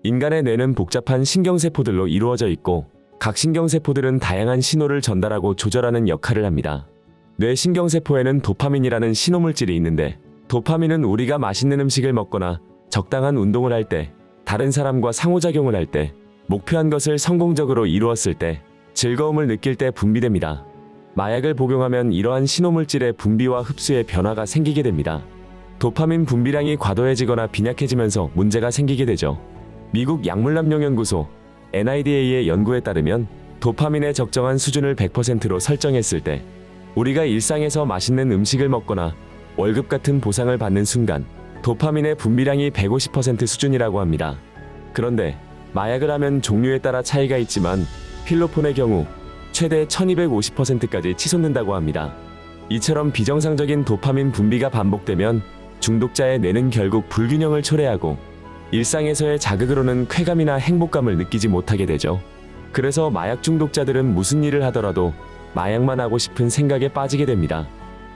인간의 뇌는 복잡한 신경세포들로 이루어져 있고 각 신경세포들은 다양한 신호를 전달하고 조절하는 역할을 합니다. 뇌 신경세포에는 도파민이라는 신호물질이 있는데 도파민은 우리가 맛있는 음식을 먹거나 적당한 운동을 할 때, 다른 사람과 상호작용을 할 때, 목표한 것을 성공적으로 이루었을 때, 즐거움을 느낄 때 분비됩니다. 마약을 복용하면 이러한 신호물질의 분비와 흡수에 변화가 생기게 됩니다. 도파민 분비량이 과도해지거나 빈약해지면서 문제가 생기게 되죠. 미국 약물남용연구소 NIDA의 연구에 따르면 도파민의 적정한 수준을 100%로 설정했을 때 우리가 일상에서 맛있는 음식을 먹거나 월급 같은 보상을 받는 순간 도파민의 분비량이 150% 수준이라고 합니다. 그런데 마약을 하면 종류에 따라 차이가 있지만 필로폰의 경우 최대 1250%까지 치솟는다고 합니다. 이처럼 비정상적인 도파민 분비가 반복되면 중독자의 뇌는 결국 불균형을 초래하고 일상에서의 자극으로는 쾌감이나 행복감을 느끼지 못하게 되죠. 그래서 마약 중독자들은 무슨 일을 하더라도 마약만 하고 싶은 생각에 빠지게 됩니다.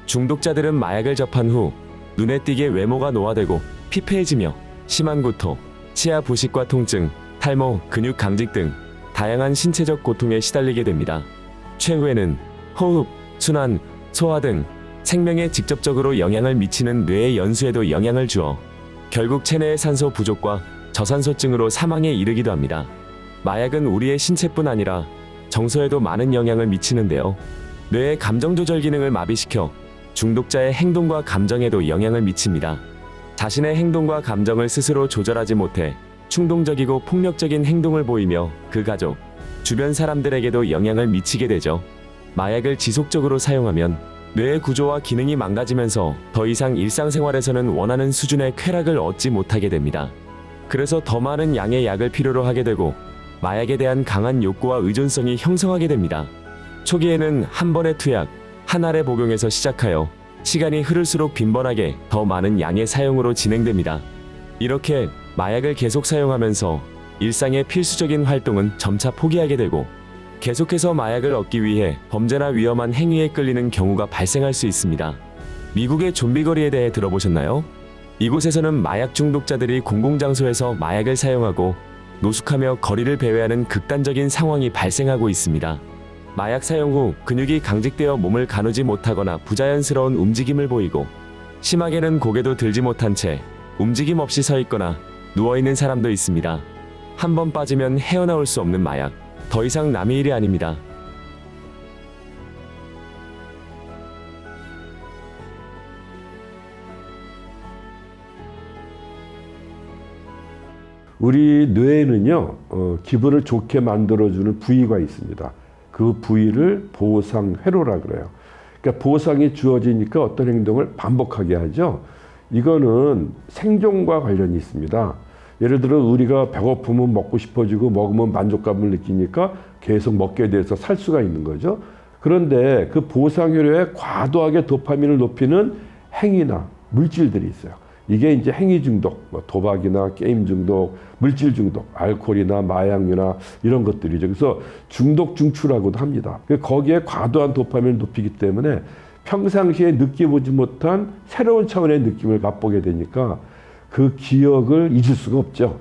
중독자들은 마약을 접한 후 눈에 띄게 외모가 노화되고 피폐해지며 심한 구토, 치아 부식과 통증, 탈모, 근육 강직 등 다양한 신체적 고통에 시달리게 됩니다. 최후에는 호흡, 순환, 소화 등 생명에 직접적으로 영향을 미치는 뇌의 연수에도 영향을 주어 결국 체내의 산소 부족과 저산소증으로 사망에 이르기도 합니다. 마약은 우리의 신체뿐 아니라 정서에도 많은 영향을 미치는데요. 뇌의 감정조절 기능을 마비시켜 중독자의 행동과 감정에도 영향을 미칩니다. 자신의 행동과 감정을 스스로 조절하지 못해 충동적이고 폭력적인 행동을 보이며 그 가족, 주변 사람들에게도 영향을 미치게 되죠. 마약을 지속적으로 사용하면 뇌의 구조와 기능이 망가지면서 더 이상 일상생활에서는 원하는 수준의 쾌락을 얻지 못하게 됩니다. 그래서 더 많은 양의 약을 필요로 하게 되고 마약에 대한 강한 욕구와 의존성이 형성하게 됩니다. 초기에는 한 번의 투약, 한 알의 복용에서 시작하여 시간이 흐를수록 빈번하게 더 많은 양의 사용으로 진행됩니다. 이렇게 마약을 계속 사용하면서 일상의 필수적인 활동은 점차 포기하게 되고 계속해서 마약을 얻기 위해 범죄나 위험한 행위에 끌리는 경우가 발생할 수 있습니다. 미국의 좀비거리에 대해 들어보셨나요? 이곳에서는 마약 중독자들이 공공장소에서 마약을 사용하고 노숙하며 거리를 배회하는 극단적인 상황이 발생하고 있습니다. 마약 사용 후 근육이 강직되어 몸을 가누지 못하거나 부자연스러운 움직임을 보이고 심하게는 고개도 들지 못한 채 움직임 없이 서 있거나 누워있는 사람도 있습니다. 한 번 빠지면 헤어나올 수 없는 마약. 더 이상 남의 일이 아닙니다. 우리 뇌에는요, 기분을 좋게 만들어주는 부위가 있습니다. 그 부위를 보상회로라 그래요. 그러니까 보상이 주어지니까 어떤 행동을 반복하게 하죠. 이거는 생존과 관련이 있습니다. 예를 들어 우리가 배고프면 먹고 싶어지고 먹으면 만족감을 느끼니까 계속 먹게 돼서 살 수가 있는 거죠. 그런데 그 보상회로에 과도하게 도파민을 높이는 행위나 물질들이 있어요. 이게 이제 행위 중독, 뭐 도박이나 게임 중독, 물질 중독, 알코올이나 마약류나 이런 것들이죠. 그래서 중독 중추라고도 합니다. 거기에 과도한 도파민을 높이기 때문에 평상시에 느껴보지 못한 새로운 차원의 느낌을 맛보게 되니까 그 기억을 잊을 수가 없죠.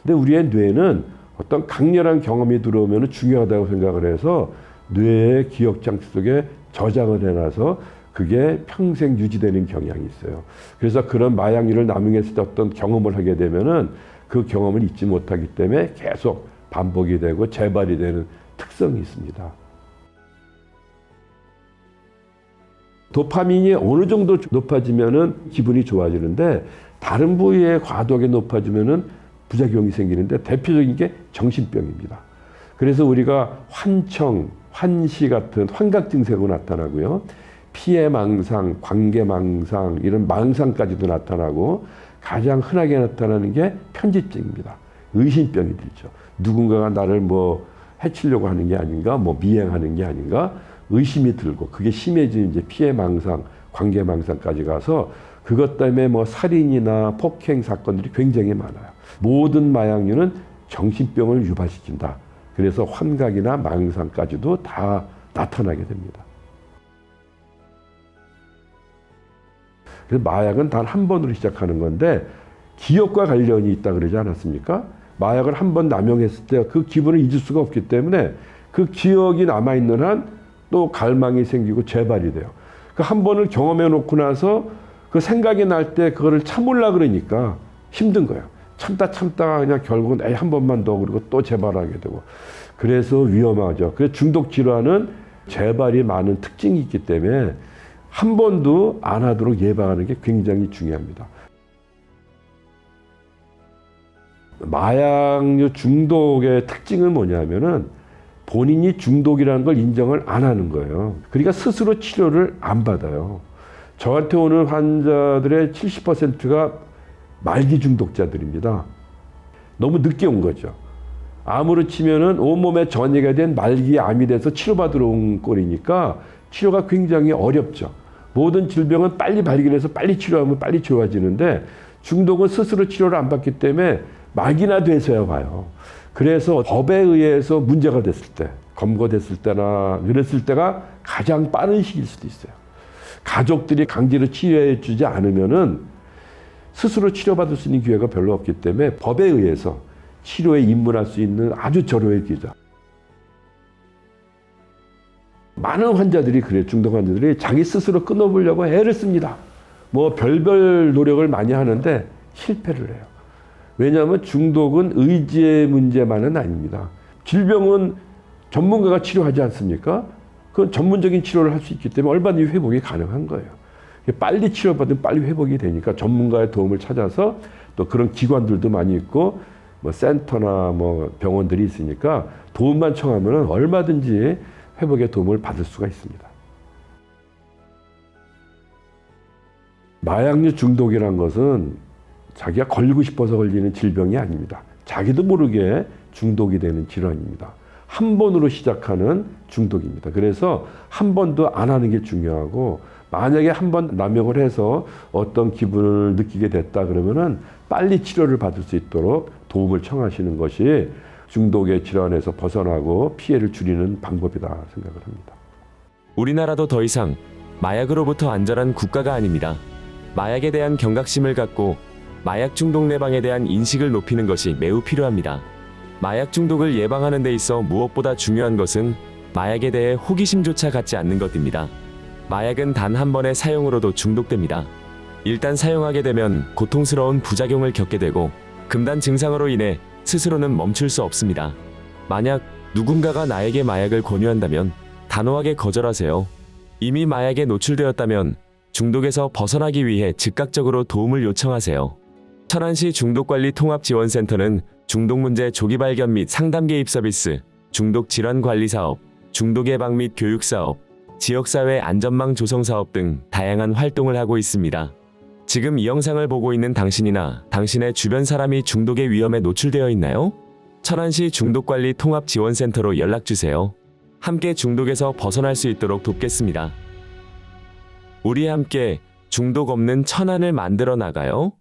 근데 우리의 뇌는 어떤 강렬한 경험이 들어오면 중요하다고 생각을 해서 뇌의 기억 장치 속에 저장을 해놔서 그게 평생 유지되는 경향이 있어요. 그래서 그런 마약류를 남용했을 때 어떤 경험을 하게 되면은 그 경험을 잊지 못하기 때문에 계속 반복이 되고 재발이 되는 특성이 있습니다. 도파민이 어느 정도 높아지면은 기분이 좋아지는데 다른 부위에 과도하게 높아지면은 부작용이 생기는데 대표적인 게 정신병입니다. 그래서 우리가 환청, 환시 같은 환각 증세가 나타나고요. 피해망상, 관계망상 이런 망상까지도 나타나고 가장 흔하게 나타나는 게 편집증입니다. 의심병이 들죠. 누군가가 나를 뭐 해치려고 하는 게 아닌가, 뭐 미행하는 게 아닌가 의심이 들고 그게 심해지는 이제 피해망상, 관계망상까지 가서 그것 때문에 뭐 살인이나 폭행 사건들이 굉장히 많아요. 모든 마약류는 정신병을 유발시킨다. 그래서 환각이나 망상까지도 다 나타나게 됩니다. 그래서 마약은 단 한 번으로 시작하는 건데 기억과 관련이 있다 그러지 않았습니까? 마약을 한 번 남용했을 때 그 기분을 잊을 수가 없기 때문에 그 기억이 남아있는 한 또 갈망이 생기고 재발이 돼요. 그 한 번을 경험해 놓고 나서 그 생각이 날 때 그거를 참으려 그러니까 힘든 거예요. 참다가 그냥 결국은 에이, 한 번만 더 그리고 또 재발하게 되고. 그래서 위험하죠. 그래서 중독 질환은 재발이 많은 특징이 있기 때문에 한 번도 안 하도록 예방하는 게 굉장히 중요합니다. 마약류 중독의 특징은 뭐냐면은 본인이 중독이라는 걸 인정을 안 하는 거예요. 그러니까 스스로 치료를 안 받아요. 저한테 오는 환자들의 70%가 말기 중독자들입니다. 너무 늦게 온 거죠. 암으로 치면은 온몸에 전이가 된 말기 암이 돼서 치료받으러 온 꼴이니까 치료가 굉장히 어렵죠. 모든 질병은 빨리 발견해서 빨리 치료하면 빨리 좋아지는데 중독은 스스로 치료를 안 받기 때문에 말기나 돼서야 와요. 그래서 법에 의해서 문제가 됐을 때, 검거됐을 때나 이랬을 때가 가장 빠른 시기일 수도 있어요. 가족들이 강제로 치료해 주지 않으면은 스스로 치료받을 수 있는 기회가 별로 없기 때문에 법에 의해서 치료에 입문할 수 있는 아주 절호의 기회죠. 많은 환자들이 그래요. 중독 환자들이 자기 스스로 끊어보려고 애를 씁니다. 뭐 별별 노력을 많이 하는데 실패를 해요. 왜냐하면 중독은 의지의 문제만은 아닙니다. 질병은 전문가가 치료하지 않습니까? 그건 전문적인 치료를 할 수 있기 때문에 얼마든지 회복이 가능한 거예요. 빨리 치료받으면 빨리 회복이 되니까 전문가의 도움을 찾아서 또 그런 기관들도 많이 있고 뭐 센터나 뭐 병원들이 있으니까 도움만 청하면 얼마든지 회복의 도움을 받을 수가 있습니다. 마약류 중독이란 것은 자기가 걸리고 싶어서 걸리는 질병이 아닙니다. 자기도 모르게 중독이 되는 질환입니다. 한 번으로 시작하는 중독입니다. 그래서 한 번도 안 하는 게 중요하고 만약에 한 번 남용을 해서 어떤 기분을 느끼게 됐다 그러면은 빨리 치료를 받을 수 있도록 도움을 청하시는 것이 중독의 질환에서 벗어나고 피해를 줄이는 방법이다 생각을 합니다. 우리나라도 더 이상 마약으로부터 안전한 국가가 아닙니다. 마약에 대한 경각심을 갖고 마약 중독 예방에 대한 인식을 높이는 것이 매우 필요합니다. 마약 중독을 예방하는 데 있어 무엇보다 중요한 것은 마약에 대해 호기심조차 갖지 않는 것입니다. 마약은 단 한 번의 사용으로도 중독됩니다. 일단 사용하게 되면 고통스러운 부작용을 겪게 되고 금단 증상으로 인해 스스로는 멈출 수 없습니다. 만약 누군가가 나에게 마약을 권유한다면 단호하게 거절하세요. 이미 마약에 노출되었다면 중독에서 벗어나기 위해 즉각적으로 도움을 요청하세요. 천안시 중독관리통합지원센터는 중독문제 조기 발견 및 상담 개입 서비스, 중독질환관리사업, 중독예방 및 교육사업, 지역사회 안전망 조성사업 등 다양한 활동을 하고 있습니다. 지금 이 영상을 보고 있는 당신이나 당신의 주변 사람이 중독의 위험에 노출되어 있나요? 천안시 중독관리통합지원센터로 연락주세요. 함께 중독에서 벗어날 수 있도록 돕겠습니다. 우리 함께 중독 없는 천안을 만들어 나가요.